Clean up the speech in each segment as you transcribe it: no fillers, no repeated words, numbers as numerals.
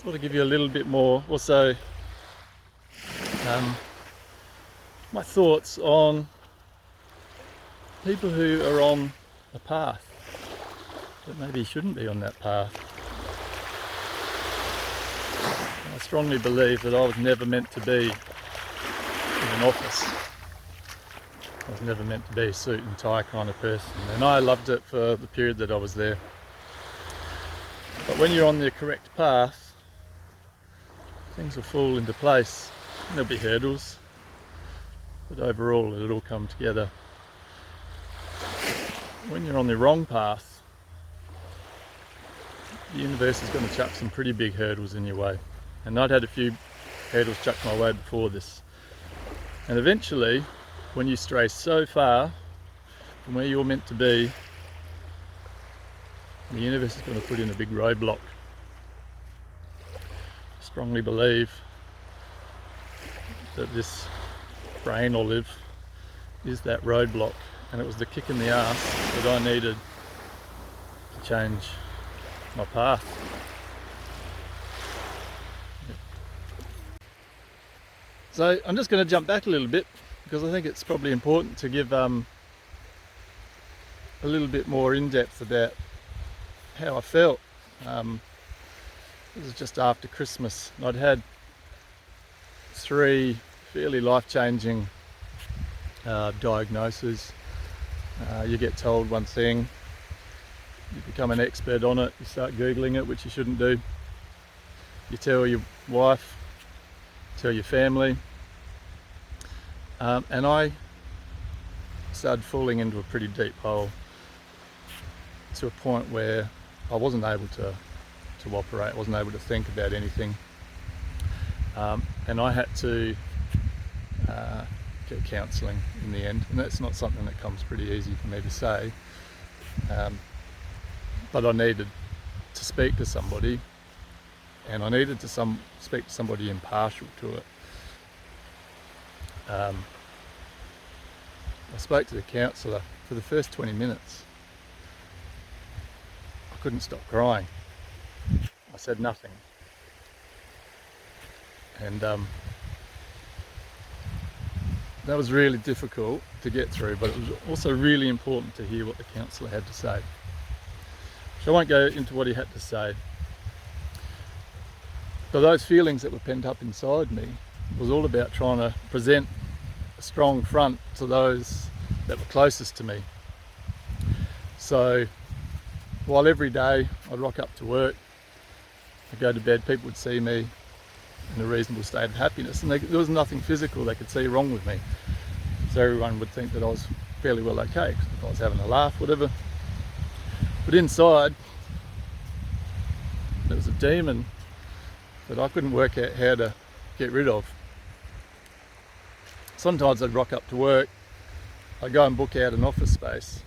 thought I'd give you a little bit more also my thoughts on people who are on a path that maybe shouldn't be on that path. I strongly believe that I was never meant to be in an office. I was never meant to be a suit and tie kind of person, and I loved it for the period that I was there. But when you're on the correct path, things will fall into place. There'll be hurdles, but overall it'll all come together. When you're on the wrong path, the universe is going to chuck some pretty big hurdles in your way. And I'd had a few hurdles chucked my way before this. And eventually, when you stray so far from where you're meant to be, the universe is going to put in a big roadblock. I strongly believe that this brain olive is that roadblock, and it was the kick in the ass that I needed to change my path. So I'm just going to jump back a little bit because I think it's probably important to give a little bit more in-depth about how I felt. This was just after Christmas, and I'd had 3 fairly life-changing diagnoses. You get told one thing, you become an expert on it, you start googling it, which you shouldn't do. You tell your wife, tell your family, and I started falling into a pretty deep hole to a point where I wasn't able to operate, I wasn't able to think about anything, and I had to get counselling in the end, and that's not something that comes pretty easy for me to say, but I needed to speak to somebody, and I needed to speak to somebody impartial to it. I spoke to the counsellor for the first 20 minutes. I couldn't stop crying. I said nothing. And that was really difficult to get through, but it was also really important to hear what the counsellor had to say. So I won't go into what he had to say. But those feelings that were pent up inside me was all about trying to present a strong front to those that were closest to me. So while every day I'd rock up to work, I'd go to bed, people would see me in a reasonable state of happiness, and there was nothing physical they could see wrong with me. So everyone would think that I was fairly well okay, if I was having a laugh, whatever. But inside, there was a demon that I couldn't work out how to get rid of. Sometimes I'd rock up to work, I'd go and book out an office space,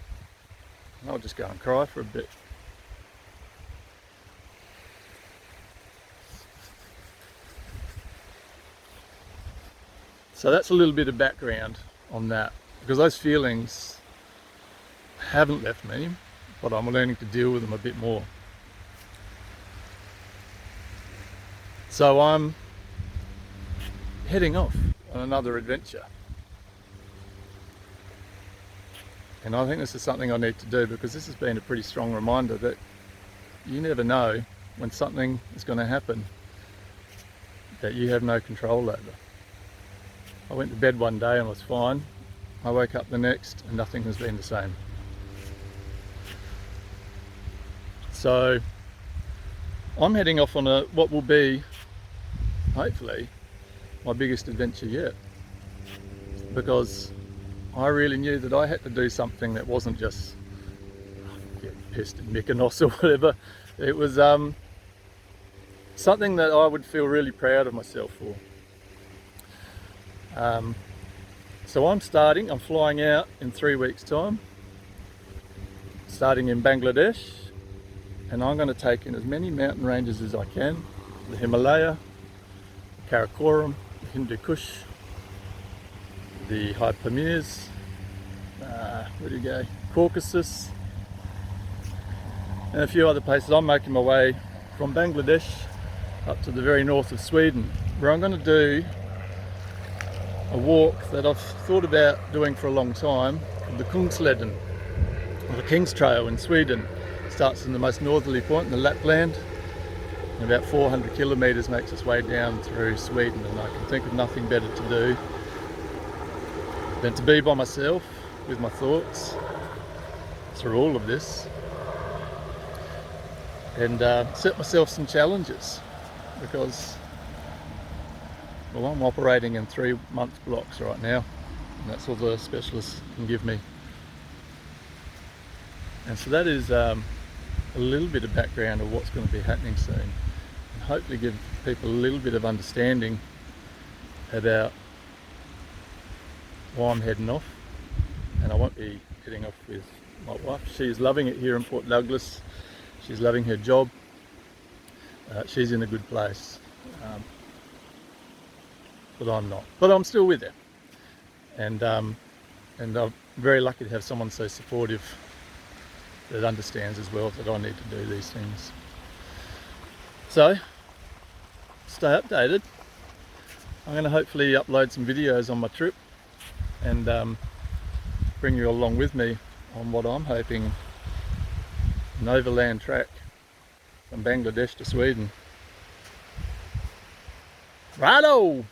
and I'd just go and cry for a bit. So that's a little bit of background on that, because those feelings haven't left me, but I'm learning to deal with them a bit more. So I'm heading off on another adventure. And I think this is something I need to do, because this has been a pretty strong reminder that you never know when something is going to happen that you have no control over. I went to bed one day and was fine. I woke up the next and nothing has been the same. So I'm heading off on what will be, hopefully, my biggest adventure yet, because I really knew that I had to do something that wasn't just getting pissed in Mykonos or whatever. It was something that I would feel really proud of myself for. So I'm flying out in 3 weeks' time, starting in Bangladesh, and I'm going to take in as many mountain ranges as I can: the Himalaya, Karakoram, the Hindu Kush, the High Pamirs, where do you go? Caucasus, and a few other places. I'm making my way from Bangladesh up to the very north of Sweden, where I'm going to do a walk that I've thought about doing for a long time, called the Kungsleden, or the King's Trail in Sweden. It starts in the most northerly point in the Lapland, and about 400 kilometres makes its way down through Sweden, and I can think of nothing better to do than to be by myself with my thoughts through all of this, and set myself some challenges, because, well, I'm operating in 3-month blocks right now, and that's all the specialists can give me. And so that is a little bit of background of what's going to be happening soon, and hopefully give people a little bit of understanding about why I'm heading off. And I won't be heading off with my wife. She's loving it here in Port Douglas. She's loving her job. She's in a good place, but I'm not. But I'm still with her, and I'm very lucky to have someone so supportive that understands as well that I need to do these things. So stay updated. I'm going to hopefully upload some videos on my trip and bring you along with me on what I'm hoping an overland track from Bangladesh to Sweden. Righto!